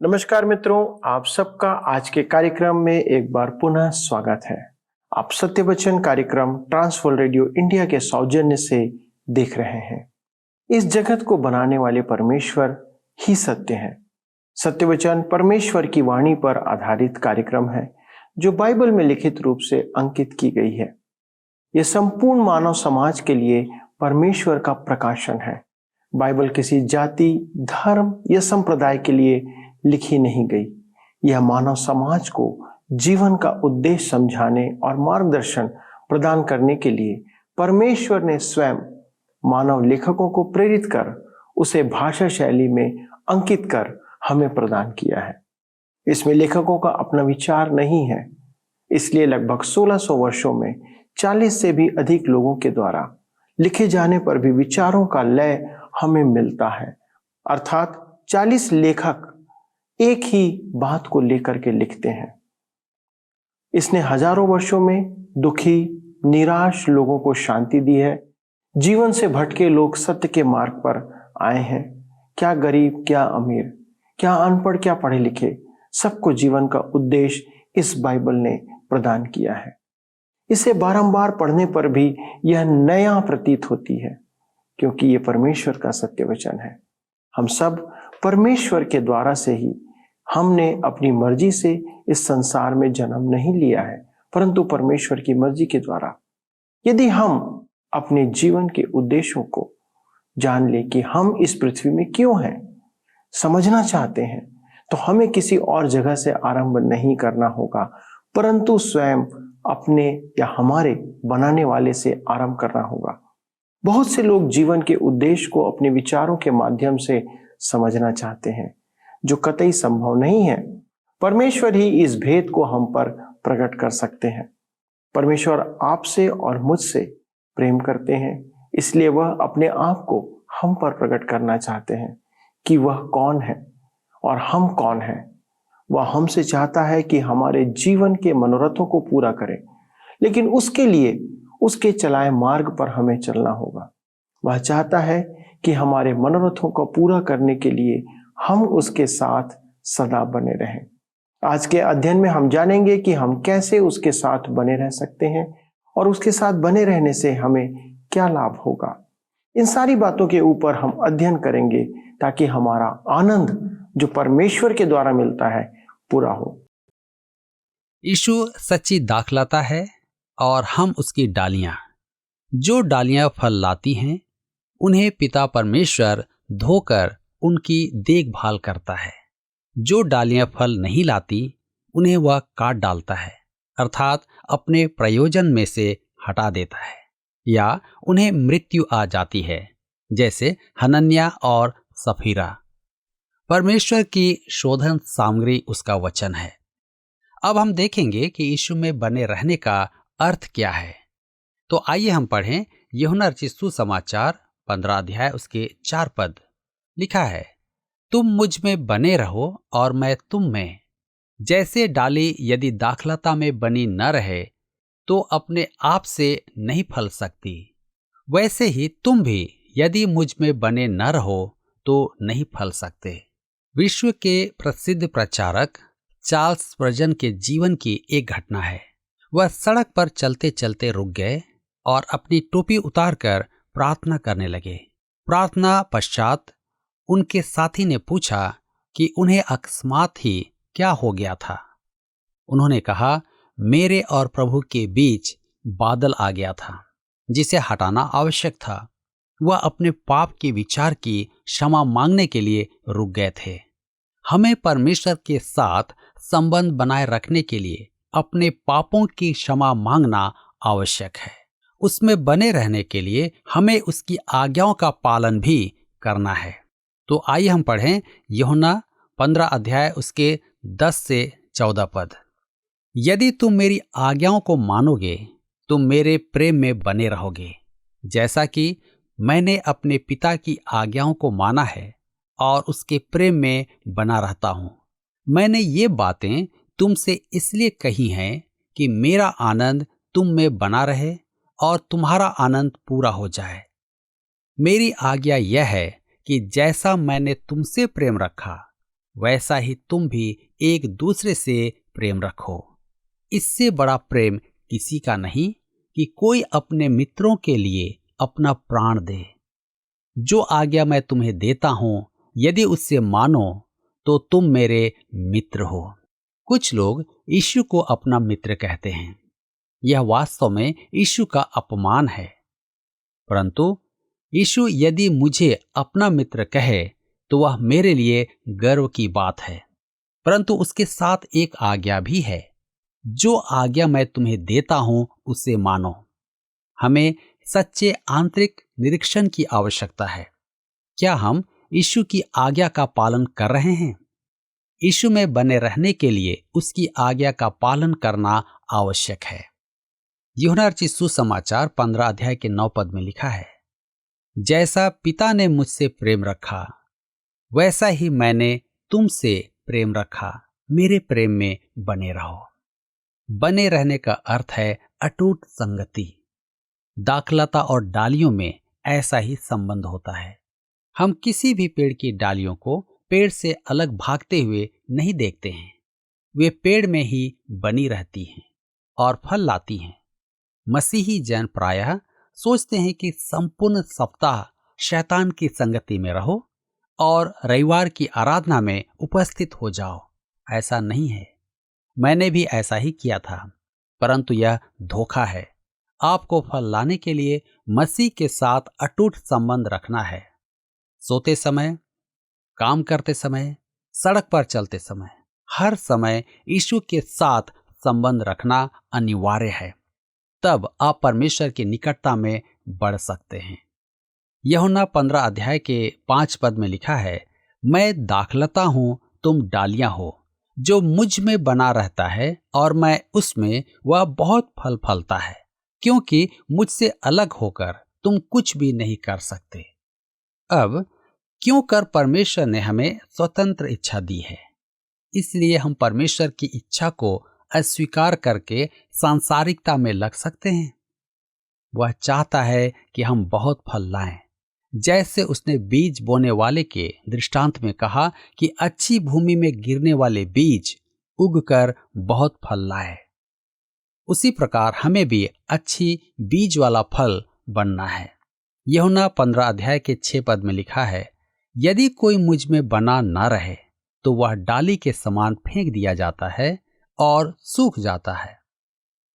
नमस्कार मित्रों, आप सबका आज के कार्यक्रम में एक बार पुनः स्वागत है। आप सत्य वचन कार्यक्रम ट्रांसवर्ल्ड रेडियो इंडिया के सौजन्य से देख रहे हैं। इस जगत को बनाने वाले परमेश्वर ही सत्य है। सत्य वचन परमेश्वर की वाणी पर आधारित कार्यक्रम है जो बाइबल में लिखित रूप से अंकित की गई है। यह संपूर्ण मानव समाज के लिए परमेश्वर का प्रकाशन है। बाइबल किसी जाति, धर्म या संप्रदाय के लिए लिखी नहीं गई। यह मानव समाज को जीवन का उद्देश्य समझाने और मार्गदर्शन प्रदान करने के लिए परमेश्वर ने स्वयं मानव लेखकों को प्रेरित कर उसे भाषा शैली में अंकित कर हमें प्रदान किया है। इसमें लेखकों का अपना विचार नहीं है, इसलिए लगभग 1600 वर्षों में 40 से भी अधिक लोगों के द्वारा लिखे जाने पर भी विचारों का लय हमें मिलता है। अर्थात 40 लेखक एक ही बात को लेकर के लिखते हैं। इसने हजारों वर्षों में दुखी, निराश लोगों को शांति दी है। जीवन से भटके लोग सत्य के मार्ग पर आए हैं। क्या गरीब, क्या अमीर, क्या अनपढ़, क्या पढ़े लिखे, सबको जीवन का उद्देश्य इस बाइबल ने प्रदान किया है। इसे बारंबार पढ़ने पर भी यह नया प्रतीत होती है, क्योंकि यह परमेश्वर का सत्य वचन है। हम सब परमेश्वर के द्वारा से ही, हमने अपनी मर्जी से इस संसार में जन्म नहीं लिया है, परंतु परमेश्वर की मर्जी के द्वारा। यदि हम अपने जीवन के उद्देश्यों को जान ले कि हम इस पृथ्वी में क्यों हैं, समझना चाहते हैं, तो हमें किसी और जगह से आरंभ नहीं करना होगा, परंतु स्वयं अपने या हमारे बनाने वाले से आरंभ करना होगा। बहुत से लोग जीवन के उद्देश्य को अपने विचारों के माध्यम से समझना चाहते हैं, जो कतई संभव नहीं है। परमेश्वर ही इस भेद को हम पर प्रकट कर सकते हैं। परमेश्वर आपसे और मुझसे प्रेम करते हैं, इसलिए वह अपने आप को हम पर प्रकट करना चाहते हैं कि वह कौन है और हम कौन हैं। वह हमसे चाहता है कि हमारे जीवन के मनोरथों को पूरा करें, लेकिन उसके लिए उसके चलाए मार्ग पर हमें चलना होगा। वह चाहता है कि हमारे मनोरथों को पूरा करने के लिए हम उसके साथ सदा बने रहें। आज के अध्ययन में हम जानेंगे कि हम कैसे उसके साथ बने रह सकते हैं और उसके साथ बने रहने से हमें क्या लाभ होगा। इन सारी बातों के ऊपर हम अध्ययन करेंगे ताकि हमारा आनंद जो परमेश्वर के द्वारा मिलता है पूरा हो। यीशु सच्ची दाखलता है और हम उसकी डालियां। जो डालियां फल लाती हैं, उन्हें पिता परमेश्वर धोकर उनकी देखभाल करता है। जो डालियां फल नहीं लाती, उन्हें वह काट डालता है, अर्थात अपने प्रयोजन में से हटा देता है, या उन्हें मृत्यु आ जाती है, जैसे हनन्या और सफीरा। परमेश्वर की शोधन सामग्री उसका वचन है। अब हम देखेंगे कि यीशु में बने रहने का अर्थ क्या है। तो आइए हम पढ़ें यूहन्ना रचित सुसमाचार 15 अध्याय उसके 4 पद। लिखा है, तुम मुझ में बने रहो और मैं तुम में। जैसे डाली यदि दाखलता में बनी न रहे तो अपने आप से नहीं फल सकती, वैसे ही तुम भी यदि मुझ में बने न रहो तो नहीं फल सकते। विश्व के प्रसिद्ध प्रचारक चार्ल्स स्पर्जन के जीवन की एक घटना है। वह सड़क पर चलते चलते रुक गए और अपनी टोपी उतारकर प्रार्थना करने लगे। प्रार्थना पश्चात उनके साथी ने पूछा कि उन्हें अकस्मात ही क्या हो गया था। उन्होंने कहा, मेरे और प्रभु के बीच बादल आ गया था जिसे हटाना आवश्यक था। वह अपने पाप के विचार की क्षमा मांगने के लिए रुक गए थे। हमें परमेश्वर के साथ संबंध बनाए रखने के लिए अपने पापों की क्षमा मांगना आवश्यक है। उसमें बने रहने के लिए हमें उसकी आज्ञाओं का पालन भी करना है। तो आइए हम पढ़ें यूहन्ना 15 अध्याय उसके 10 से 14 पद। यदि तुम मेरी आज्ञाओं को मानोगे, तुम मेरे प्रेम में बने रहोगे, जैसा कि मैंने अपने पिता की आज्ञाओं को माना है और उसके प्रेम में बना रहता हूं। मैंने ये बातें तुमसे इसलिए कही हैं कि मेरा आनंद तुम में बना रहे और तुम्हारा आनंद पूरा हो जाए। मेरी आज्ञा यह है कि जैसा मैंने तुमसे प्रेम रखा, वैसा ही तुम भी एक दूसरे से प्रेम रखो। इससे बड़ा प्रेम किसी का नहीं कि कोई अपने मित्रों के लिए अपना प्राण दे। जो आज्ञा मैं तुम्हें देता हूं, यदि उससे मानो तो तुम मेरे मित्र हो। कुछ लोग यीशु को अपना मित्र कहते हैं। यह वास्तव में यीशु का अपमान है। परंतु यीशु यदि मुझे अपना मित्र कहे तो वह मेरे लिए गर्व की बात है। परंतु उसके साथ एक आज्ञा भी है, जो आज्ञा मैं तुम्हें देता हूं उसे मानो। हमें सच्चे आंतरिक निरीक्षण की आवश्यकता है। क्या हम यीशु की आज्ञा का पालन कर रहे हैं? यीशु में बने रहने के लिए उसकी आज्ञा का पालन करना आवश्यक है। यूहन्ना रचित सुसमाचार 15 अध्याय के 9 पद में लिखा है, जैसा पिता ने मुझसे प्रेम रखा वैसा ही मैंने तुमसे प्रेम रखा, मेरे प्रेम में बने रहो। बने रहने का अर्थ है अटूट संगति। दाखलता और डालियों में ऐसा ही संबंध होता है। हम किसी भी पेड़ की डालियों को पेड़ से अलग भागते हुए नहीं देखते हैं। वे पेड़ में ही बनी रहती हैं और फल लाती हैं। मसीही जन प्रायः सोचते हैं कि संपूर्ण सप्ताह शैतान की संगति में रहो और रविवार की आराधना में उपस्थित हो जाओ। ऐसा नहीं है। मैंने भी ऐसा ही किया था, परंतु यह धोखा है। आपको फल लाने के लिए मसीह के साथ अटूट संबंध रखना है। सोते समय, काम करते समय, सड़क पर चलते समय, हर समय यीशु के साथ संबंध रखना अनिवार्य है। तब आप परमेश्वर की निकटता में बढ़ सकते हैं। यूहन्ना 15 अध्याय के 5 पद में लिखा है, मैं दाखलता हूं, तुम डालियां हो। जो मुझ में बना रहता है और मैं उसमें, वह बहुत फल फलता है, क्योंकि मुझसे अलग होकर तुम कुछ भी नहीं कर सकते। अब क्यों कर परमेश्वर ने हमें स्वतंत्र इच्छा दी है। इसलिए हम परमेश्वर की इच्छा को अस्वीकार करके सांसारिकता में लग सकते हैं। वह चाहता है कि हम बहुत फल लाएं। जैसे उसने बीज बोने वाले के दृष्टांत में कहा कि अच्छी भूमि में गिरने वाले बीज उगकर बहुत फल लाए, उसी प्रकार हमें भी अच्छी बीज वाला फल बनना है। यूहन्ना 15 अध्याय के 6 पद में लिखा है, यदि कोई मुझ में बना न रहे तो वह डाली के समान फेंक दिया जाता है और सूख जाता है,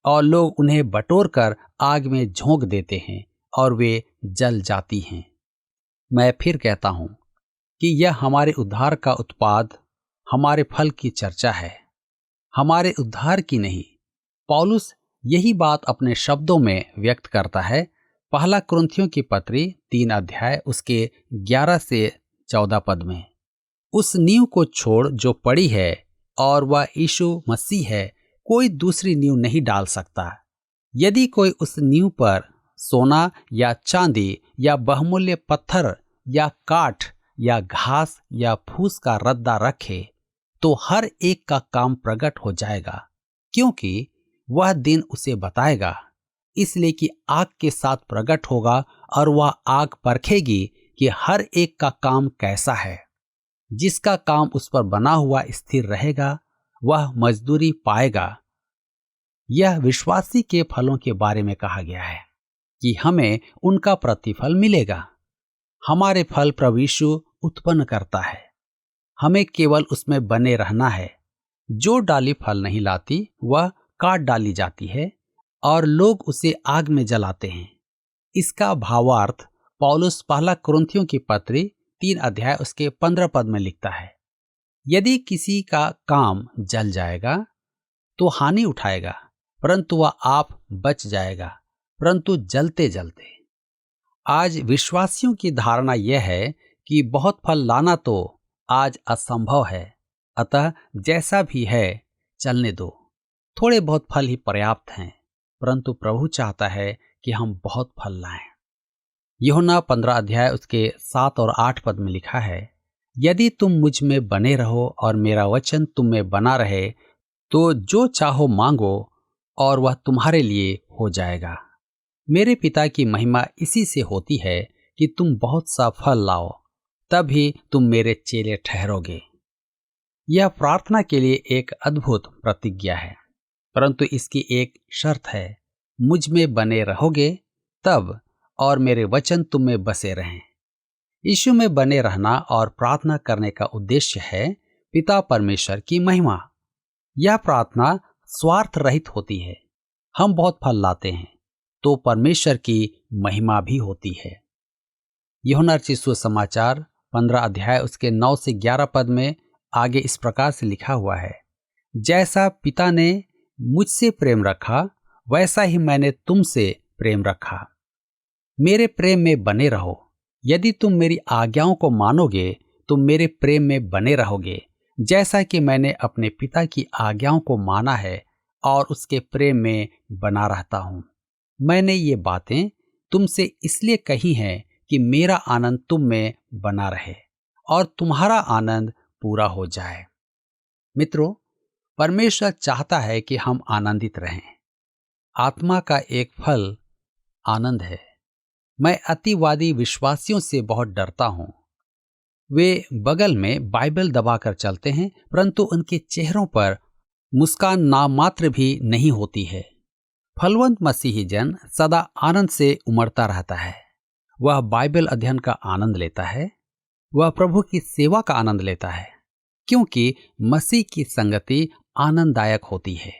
और लोग उन्हें बटोर कर आग में झोंक देते हैं और वे जल जाती हैं। मैं फिर कहता हूं कि यह हमारे उद्धार का उत्पाद, हमारे फल की चर्चा है, हमारे उद्धार की नहीं। पौलुस यही बात अपने शब्दों में व्यक्त करता है। पहला कुरिन्थियों की पत्री 3 अध्याय उसके 11 से 14 पद में, उस नींव को छोड़ जो पड़ी है और वह यीशु मसीह है, कोई दूसरी नींव नहीं डाल सकता। यदि कोई उस नींव पर सोना या चांदी या बहुमूल्य पत्थर या काठ या घास या फूस का रद्दा रखे तो हर एक का काम प्रकट हो जाएगा, क्योंकि वह दिन उसे बताएगा। इसलिए कि आग के साथ प्रकट होगा और वह आग परखेगी कि हर एक का काम कैसा है। जिसका काम उस पर बना हुआ स्थिर रहेगा वह मजदूरी पाएगा। यह विश्वासी के फलों के बारे में कहा गया है कि हमें उनका प्रतिफल मिलेगा। हमारे फल प्रभु यीशु उत्पन्न करता है। हमें केवल उसमें बने रहना है। जो डाली फल नहीं लाती वह काट डाली जाती है और लोग उसे आग में जलाते हैं। इसका भावार्थ पौलुस पहला कुरिन्थियों की पत्री 3 अध्याय उसके 15 पद में लिखता है, यदि किसी का काम जल जाएगा तो हानि उठाएगा, परंतु वह आप बच जाएगा, परंतु जलते जलते। आज विश्वासियों की धारणा यह है कि बहुत फल लाना तो आज असंभव है, अतः जैसा भी है चलने दो, थोड़े बहुत फल ही पर्याप्त हैं। परंतु प्रभु चाहता है कि हम बहुत फल लाएं। यूहन्ना 15 अध्याय उसके 7 और 8 पद में लिखा है, यदि तुम मुझ में बने रहो और मेरा वचन तुम में बना रहे तो जो चाहो मांगो और वह तुम्हारे लिए हो जाएगा। मेरे पिता की महिमा इसी से होती है कि तुम बहुत सा फल लाओ, तभी तुम मेरे चेले ठहरोगे। यह प्रार्थना के लिए एक अद्भुत प्रतिज्ञा है, परंतु इसकी एक शर्त है, मुझ में बने रहोगे तब और मेरे वचन तुम में बसे रहें। यीशु में बने रहना और प्रार्थना करने का उद्देश्य है पिता परमेश्वर की महिमा। यह प्रार्थना स्वार्थ रहित होती है। हम बहुत फल लाते हैं तो परमेश्वर की महिमा भी होती है। यूहन्ना रचित सुसमाचार 15 अध्याय उसके 9 से 11 पद में आगे इस प्रकार से लिखा हुआ है, जैसा पिता ने मुझसे प्रेम रखा वैसा ही मैंने तुमसे प्रेम रखा। मेरे प्रेम में बने रहो। यदि तुम मेरी आज्ञाओं को मानोगे तो मेरे प्रेम में बने रहोगे, जैसा कि मैंने अपने पिता की आज्ञाओं को माना है और उसके प्रेम में बना रहता हूं। मैंने ये बातें तुमसे इसलिए कही हैं कि मेरा आनंद तुम में बना रहे और तुम्हारा आनंद पूरा हो जाए। मित्रों, परमेश्वर चाहता है कि हम आनंदित रहें। आत्मा का एक फल आनंद है। मैं अतिवादी विश्वासियों से बहुत डरता हूं। वे बगल में बाइबल दबाकर चलते हैं, परंतु उनके चेहरों पर मुस्कान नामात्र भी नहीं होती है। फलवंत मसीही जन सदा आनंद से उमड़ता रहता है। वह बाइबल अध्ययन का आनंद लेता है, वह प्रभु की सेवा का आनंद लेता है, क्योंकि मसीह की संगति आनंददायक होती है।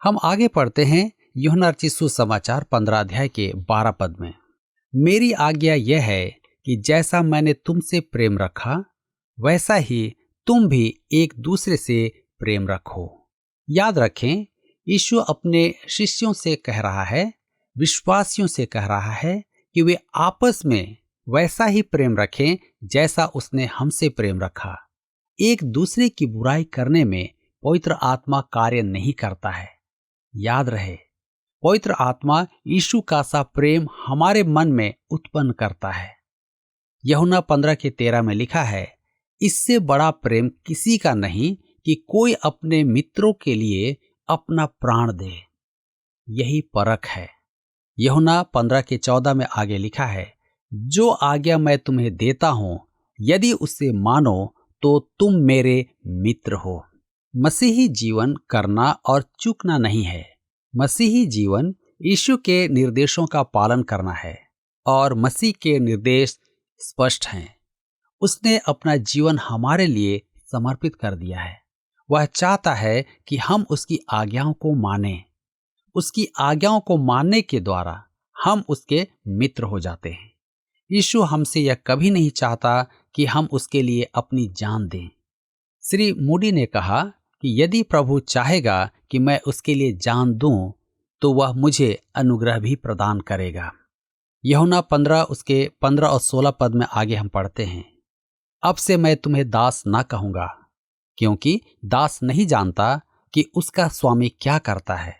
हम आगे पढ़ते हैं यूहन्ना रचित सुसमाचार 15 अध्याय के 12 पद में, मेरी आज्ञा यह है कि जैसा मैंने तुमसे प्रेम रखा वैसा ही तुम भी एक दूसरे से प्रेम रखो। याद रखें, यीशु अपने शिष्यों से कह रहा है, विश्वासियों से कह रहा है कि वे आपस में वैसा ही प्रेम रखें जैसा उसने हमसे प्रेम रखा। एक दूसरे की बुराई करने में पवित्र आत्मा कार्य नहीं करता है। याद रहे, पवित्र आत्मा यीशु का सा प्रेम हमारे मन में उत्पन्न करता है। यूहन्ना 15 के 13 में लिखा है, इससे बड़ा प्रेम किसी का नहीं कि कोई अपने मित्रों के लिए अपना प्राण दे। यही परख है। यूहन्ना 15 के 14 में आगे लिखा है, जो आज्ञा मैं तुम्हें देता हूं, यदि उसे मानो तो तुम मेरे मित्र हो। मसीही जीवन करना और चूकना नहीं है। मसीही जीवन यीशु के निर्देशों का पालन करना है और मसीह के निर्देश स्पष्ट हैं। उसने अपना जीवन हमारे लिए समर्पित कर दिया है। वह चाहता है कि हम उसकी आज्ञाओं को मानें। उसकी आज्ञाओं को मानने के द्वारा हम उसके मित्र हो जाते हैं। यीशु हमसे यह कभी नहीं चाहता कि हम उसके लिए अपनी जान दें। श्री मूडी ने कहा कि यदि प्रभु चाहेगा कि मैं उसके लिए जान दूं, तो वह मुझे अनुग्रह भी प्रदान करेगा। यूहन्ना 15 उसके 15 और 16 पद में आगे हम पढ़ते हैं, अब से मैं तुम्हें दास ना कहूंगा, क्योंकि दास नहीं जानता कि उसका स्वामी क्या करता है,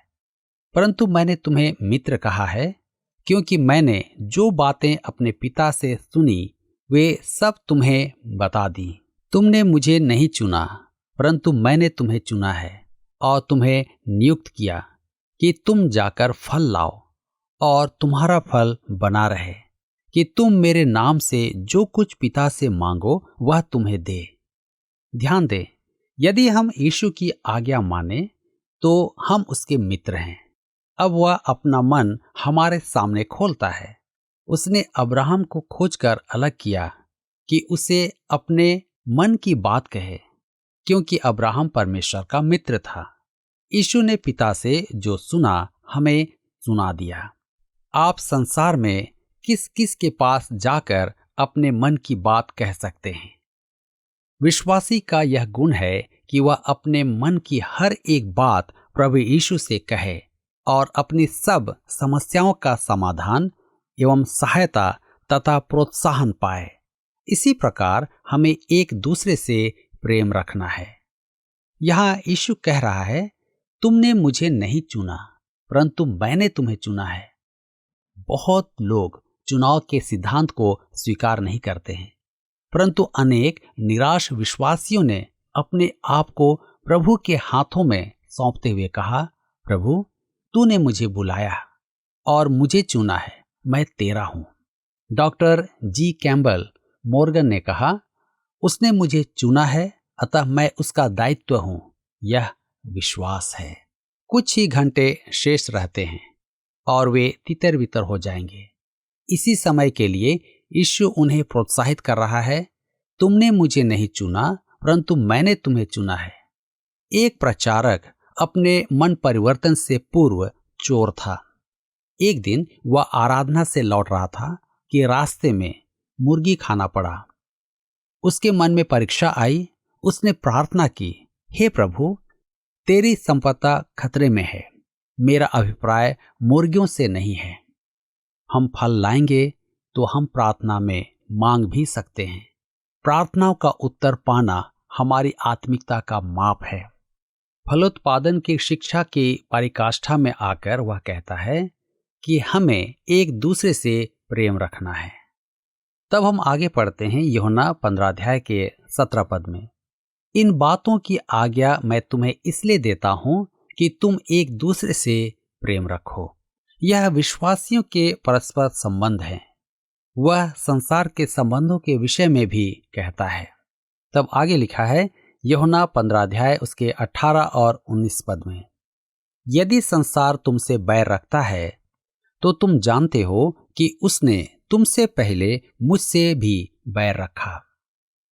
परंतु मैंने तुम्हें मित्र कहा है, क्योंकि मैंने जो बातें अपने पिता से सुनी वे सब तुम्हें बता दी। तुमने मुझे नहीं चुना, परंतु मैंने तुम्हें चुना है और तुम्हें नियुक्त किया कि तुम जाकर फल लाओ और तुम्हारा फल बना रहे, कि तुम मेरे नाम से जो कुछ पिता से मांगो वह तुम्हें दे। ध्यान दे, यदि हम यीशु की आज्ञा माने तो हम उसके मित्र हैं। अब वह अपना मन हमारे सामने खोलता है। उसने अब्राहम को खोजकर अलग किया कि उसे अपने मन की बात कहे, क्योंकि अब्राहम परमेश्वर का मित्र था। यीशु ने पिता से जो सुना हमें सुना दिया। आप संसार में किस किस के पास जाकर अपने मन की बात कह सकते हैं? विश्वासी का यह गुण है कि वह अपने मन की हर एक बात प्रभु यीशु से कहे और अपनी सब समस्याओं का समाधान एवं सहायता तथा प्रोत्साहन पाए। इसी प्रकार हमें एक दूसरे से प्रेम रखना है। यहाँ यीशु कह रहा है, तुमने मुझे नहीं चुना, परंतु मैंने तुम्हें चुना है। बहुत लोग चुनाव के सिद्धांत को स्वीकार नहीं करते हैं, परंतु अनेक निराश विश्वासियों ने अपने आप को प्रभु के हाथों में सौंपते हुए कहा, प्रभु तूने मुझे बुलाया और मुझे चुना है, मैं तेरा हूं। डॉक्टर जी कैम्बल मॉर्गन ने कहा, उसने मुझे चुना है अतः मैं उसका दायित्व हूं, यह विश्वास है। कुछ ही घंटे शेष रहते हैं और वे तितर बितर हो जाएंगे। इसी समय के लिए यीशु उन्हें प्रोत्साहित कर रहा है, तुमने मुझे नहीं चुना परंतु मैंने तुम्हें चुना है। एक प्रचारक अपने मन परिवर्तन से पूर्व चोर था। एक दिन वह आराधना से लौट रहा था कि रास्ते में मुर्गी खाना पड़ा। उसके मन में परीक्षा आई। उसने प्रार्थना की, हे प्रभु, तेरी संपदा खतरे में है। मेरा अभिप्राय मुर्गियों से नहीं है। हम फल लाएंगे तो हम प्रार्थना में मांग भी सकते हैं। प्रार्थनाओं का उत्तर पाना हमारी आत्मिकता का माप है। फलोत्पादन की शिक्षा की परिकाष्ठा में आकर वह कहता है कि हमें एक दूसरे से प्रेम रखना है। तब हम आगे पढ़ते हैं यूहन्ना 15 अध्याय के 17 पद में, इन बातों की आज्ञा मैं तुम्हें इसलिए देता हूं कि तुम एक दूसरे से प्रेम रखो। यह विश्वासियों के परस्पर संबंध है। वह संसार के संबंधों के विषय में भी कहता है। तब आगे लिखा है यूहन्ना 15 अध्याय उसके 18 और 19 पद में, यदि संसार तुमसे बैर रखता है तो तुम जानते हो कि उसने तुमसे पहले मुझसे भी बैर रखा।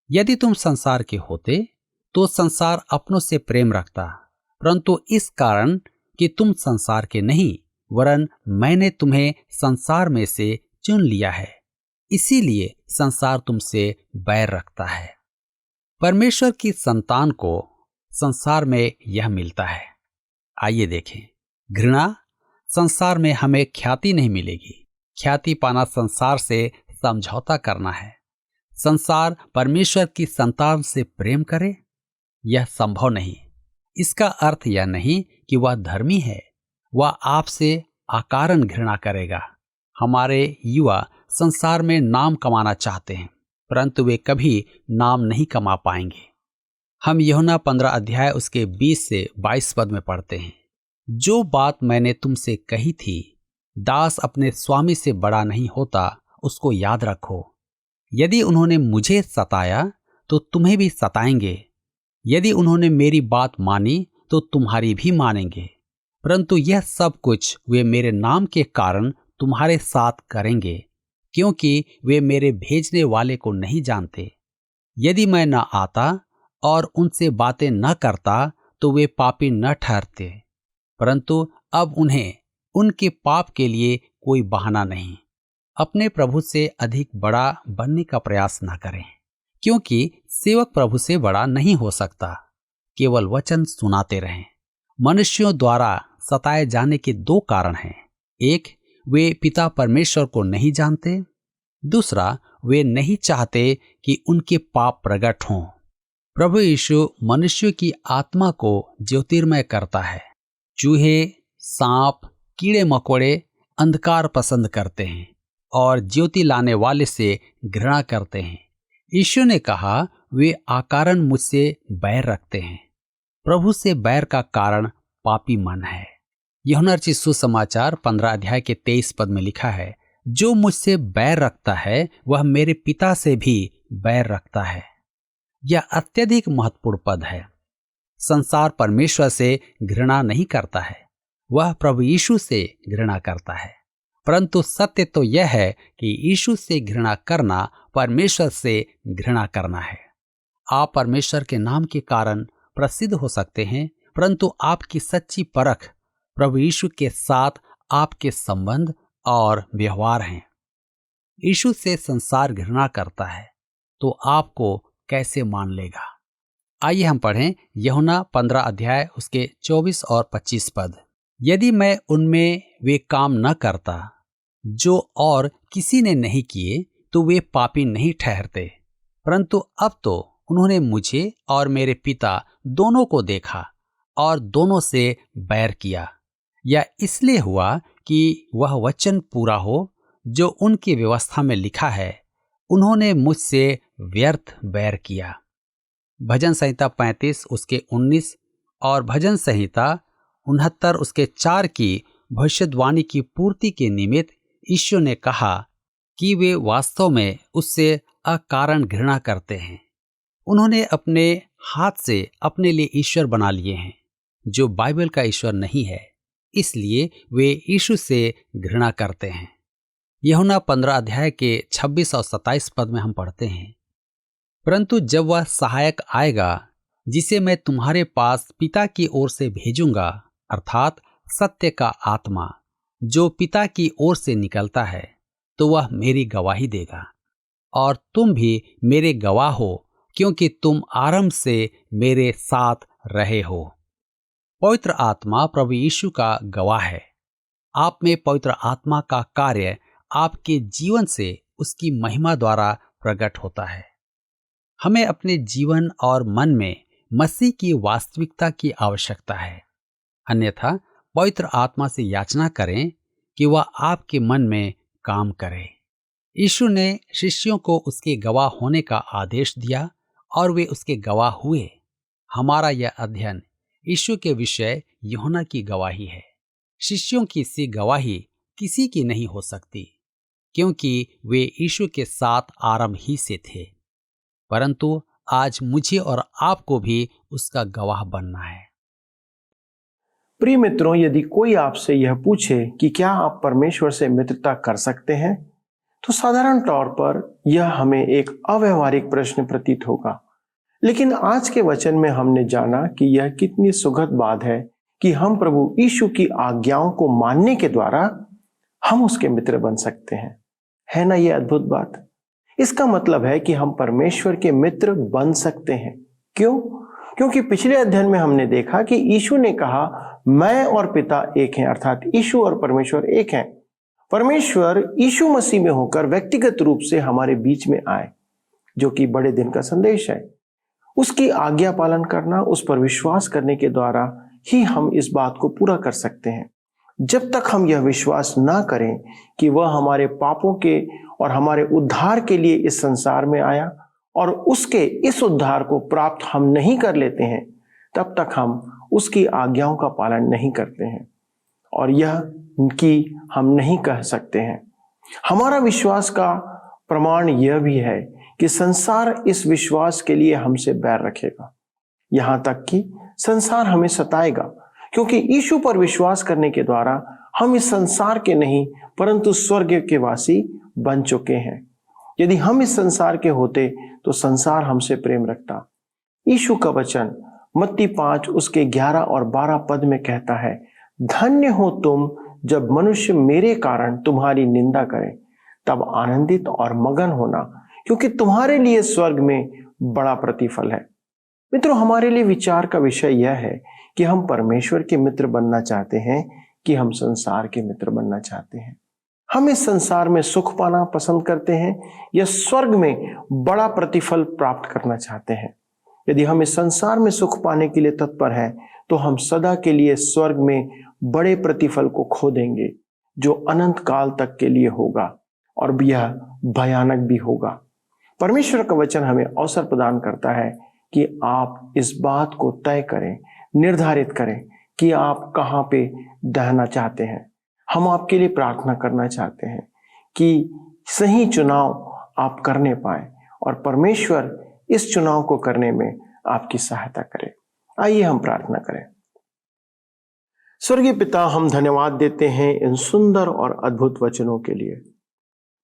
यदि तुम संसार के होते तो संसार अपनों से प्रेम रखता, परंतु इस कारण कि तुम संसार के नहीं वरन मैंने तुम्हें संसार में से चुन लिया है, इसीलिए संसार तुमसे बैर रखता है। परमेश्वर की संतान को संसार में यह मिलता है। आइए देखें, घृणा संसार में हमें ख्याति नहीं मिलेगी। ख्याति पाना संसार से समझौता करना है। संसार परमेश्वर की संतान से प्रेम करे, यह संभव नहीं। इसका अर्थ यह नहीं कि वह धर्मी है। वह आपसे अकारण घृणा करेगा। हमारे युवा संसार में नाम कमाना चाहते हैं, परंतु वे कभी नाम नहीं कमा पाएंगे। हम यूहन्ना 15 अध्याय उसके 20 से 22 पद में पढ़ते हैं, जो बात मैंने तुमसे कही थी, दास अपने स्वामी से बड़ा नहीं होता, उसको याद रखो। यदि उन्होंने मुझे सताया तो तुम्हें भी सताएंगे। यदि उन्होंने मेरी बात मानी तो तुम्हारी भी मानेंगे। परंतु यह सब कुछ वे मेरे नाम के कारण तुम्हारे साथ करेंगे, क्योंकि वे मेरे भेजने वाले को नहीं जानते। यदि मैं न आता और उनसे बातें न करता तो वे पापी न ठहरते, परंतु अब उन्हें उनके पाप के लिए कोई बहाना नहीं। अपने प्रभु से अधिक बड़ा बनने का प्रयास न करें, क्योंकि सेवक प्रभु से बड़ा नहीं हो सकता। केवल वचन सुनाते रहें। मनुष्यों द्वारा सताए जाने के दो कारण हैं। एक, वे पिता परमेश्वर को नहीं जानते। दूसरा, वे नहीं चाहते कि उनके पाप प्रकट हों। प्रभु यीशु मनुष्य की आत्मा को ज्योतिर्मय करता है। चूहे, सांप, कीड़े मकोड़े अंधकार पसंद करते हैं और ज्योति लाने वाले से घृणा करते हैं। यीशु ने कहा, वे अकारण मुझसे बैर रखते हैं। प्रभु से बैर का कारण पापी मन है। यूहन्ना रचित सुसमाचार 15 अध्याय के 23 पद में लिखा है, जो मुझसे बैर रखता है वह मेरे पिता से भी बैर रखता है। यह अत्यधिक महत्वपूर्ण पद है। संसार परमेश्वर से घृणा नहीं करता है, वह प्रभु यीशु से घृणा करता है। परंतु सत्य तो यह है कि यीशु से घृणा करना परमेश्वर से घृणा करना है। आप परमेश्वर के नाम के कारण प्रसिद्ध हो सकते हैं, परंतु आपकी सच्ची परख प्रभु यीशु के साथ आपके संबंध और व्यवहार हैं। यीशु से संसार घृणा करता है तो आपको कैसे मान लेगा? आइए हम पढ़ें यूहन्ना 15 अध्याय उसके 24 और 25 पद। यदि मैं उनमें वे काम न करता जो और किसी ने नहीं किए तो वे पापी नहीं ठहरते, परंतु अब तो उन्होंने मुझे और मेरे पिता दोनों को देखा और दोनों से बैर किया। यह इसलिए हुआ कि वह वचन पूरा हो जो उनकी व्यवस्था में लिखा है, उन्होंने मुझसे व्यर्थ बैर किया। भजन संहिता 35 उसके 19 और भजन संहिता 69 उसके 4 की भविष्यवाणी की पूर्ति के निमित्त ईश्वर ने कहा कि वे वास्तव में उससे अकारण घृणा करते हैं। उन्होंने अपने हाथ से अपने लिए ईश्वर बना लिए हैं जो बाइबल का ईश्वर नहीं है, इसलिए वे यीशु से घृणा करते हैं। यूहन्ना 15 अध्याय के 26 और 27 पद में हम पढ़ते हैं, परंतु जब वह सहायक आएगा जिसे मैं तुम्हारे पास पिता की ओर से भेजूंगा, अर्थात सत्य का आत्मा जो पिता की ओर से निकलता है, तो वह मेरी गवाही देगा। और तुम भी मेरे गवाह हो, क्योंकि तुम आरंभ से मेरे साथ रहे हो। पवित्र आत्मा प्रभु यीशु का गवाह है। आप में पवित्र आत्मा का कार्य आपके जीवन से उसकी महिमा द्वारा प्रकट होता है। हमें अपने जीवन और मन में मसीह की वास्तविकता की आवश्यकता है, अन्यथा पवित्र आत्मा से याचना करें कि वह आपके मन में काम करे। यीशु ने शिष्यों को उसके गवाह होने का आदेश दिया और वे उसके गवाह हुए। हमारा यह अध्ययन यीशु के विषय यूहन्ना की गवाही है। शिष्यों की सी गवाही किसी की नहीं हो सकती, क्योंकि वे यीशु के साथ आरंभ ही से थे, परंतु आज मुझे और आपको भी उसका गवाह बनना है। प्रिय मित्रों, यदि कोई आपसे यह पूछे कि क्या आप परमेश्वर से मित्रता कर सकते हैं, तो साधारण तौर पर यह हमें एक अव्यवहारिक प्रश्न प्रतीत होगा। लेकिन आज के वचन में हमने जाना कि यह कितनी सुखद बात है कि हम प्रभु यीशु की आज्ञाओं को मानने के द्वारा हम उसके मित्र बन सकते हैं। है ना यह अद्भुत बात? इसका मतलब है कि हम परमेश्वर के मित्र बन सकते हैं। क्यों? क्योंकि पिछले अध्ययन में हमने देखा कि यीशु ने कहा, मैं और पिता एक हैं, अर्थात यीशु और परमेश्वर एक हैं। परमेश्वर यीशु मसीह में होकर व्यक्तिगत रूप से हमारे बीच में आए, जो कि बड़े दिन का संदेश है। उसकी आज्ञा पालन करना, उस पर विश्वास करने के द्वारा ही हम इस बात को पूरा कर सकते हैं। जब तक हम यह विश्वास ना करें कि वह हमारे पापों के और हमारे उद्धार के लिए इस संसार में आया और उसके इस उद्धार को प्राप्त हम नहीं कर लेते हैं, तब तक हम उसकी आज्ञाओं का पालन नहीं करते हैं और यह कि हम नहीं कह सकते हैं। हमारा विश्वास का प्रमाण यह भी है कि संसार इस विश्वास के लिए हमसे बैर रखेगा, यहां तक कि संसार हमें सताएगा, क्योंकि यीशु पर विश्वास करने के द्वारा हम इस संसार के नहीं परंतु स्वर्ग के वासी बन चुके हैं। यदि हम इस संसार के होते तो संसार हमसे प्रेम रखता। यीशु का वचन मत्ती 5 उसके 11 और 12 पद में कहता है, धन्य हो तुम जब मनुष्य मेरे कारण तुम्हारी निंदा करें, तब आनंदित और मगन होना, क्योंकि तुम्हारे लिए स्वर्ग में बड़ा प्रतिफल है। मित्रों, हमारे लिए विचार का विषय यह है कि हम परमेश्वर के मित्र बनना चाहते हैं कि हम संसार के मित्र बनना चाहते हैं। हम इस संसार में सुख पाना पसंद करते हैं या स्वर्ग में बड़ा प्रतिफल प्राप्त करना चाहते हैं। यदि हम इस संसार में सुख पाने के लिए तत्पर हैं, तो हम सदा के लिए स्वर्ग में बड़े प्रतिफल को खो देंगे, जो अनंत काल तक के लिए होगा और यह भयानक भी होगा। परमेश्वर का वचन हमें अवसर प्रदान करता है कि आप इस बात को तय करें, निर्धारित करें कि आप कहां पे रहना चाहते हैं। हम आपके लिए प्रार्थना करना चाहते हैं कि सही चुनाव आप करने पाए और परमेश्वर इस चुनाव को करने में आपकी सहायता करे। आइए हम प्रार्थना करें। स्वर्गीय पिता, हम धन्यवाद देते हैं इन सुंदर और अद्भुत वचनों के लिए।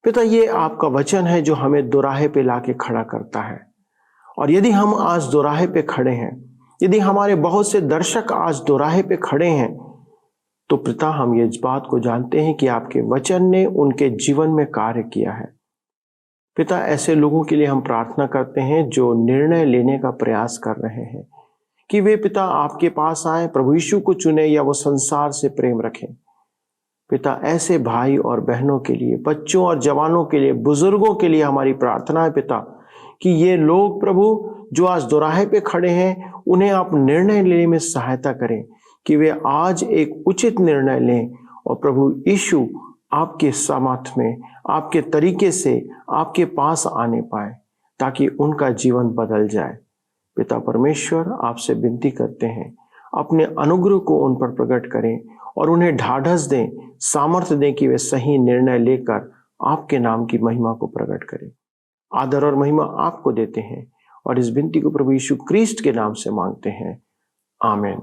पिता, ये आपका वचन है जो हमें दोराहे पे लाके खड़ा करता है, और यदि हम आज दोराहे पे खड़े हैं, यदि हमारे बहुत से दर्शक आज दोराहे पे खड़े हैं, तो पिता हम ये बात को जानते हैं कि आपके वचन ने उनके जीवन में कार्य किया है। पिता, ऐसे लोगों के लिए हम प्रार्थना करते हैं जो निर्णय लेने का प्रयास कर रहे हैं कि वे पिता आपके पास आए, प्रभु यीशु को चुने या वो संसार से प्रेम रखें। पिता, ऐसे भाई और बहनों के लिए, बच्चों और जवानों के लिए, बुजुर्गों के लिए हमारी प्रार्थना है पिता कि ये लोग प्रभु जो आज दोराहे पे खड़े हैं, उन्हें आप निर्णय लेने में सहायता करें कि वे आज एक उचित निर्णय लें और प्रभु यीशु आपके सामर्थ में, आपके तरीके से आपके पास आने पाए, ताकि उनका जीवन बदल जाए। पिता परमेश्वर, आपसे विनती करते हैं, अपने अनुग्रह को उन पर प्रकट करें और उन्हें ढाढ़स दें, सामर्थ्य दें कि वे सही निर्णय लेकर आपके नाम की महिमा को प्रकट करें। आदर और महिमा आपको देते हैं और इस विनती को प्रभु यीशु क्रिस्ट के नाम से मांगते हैं, आमीन।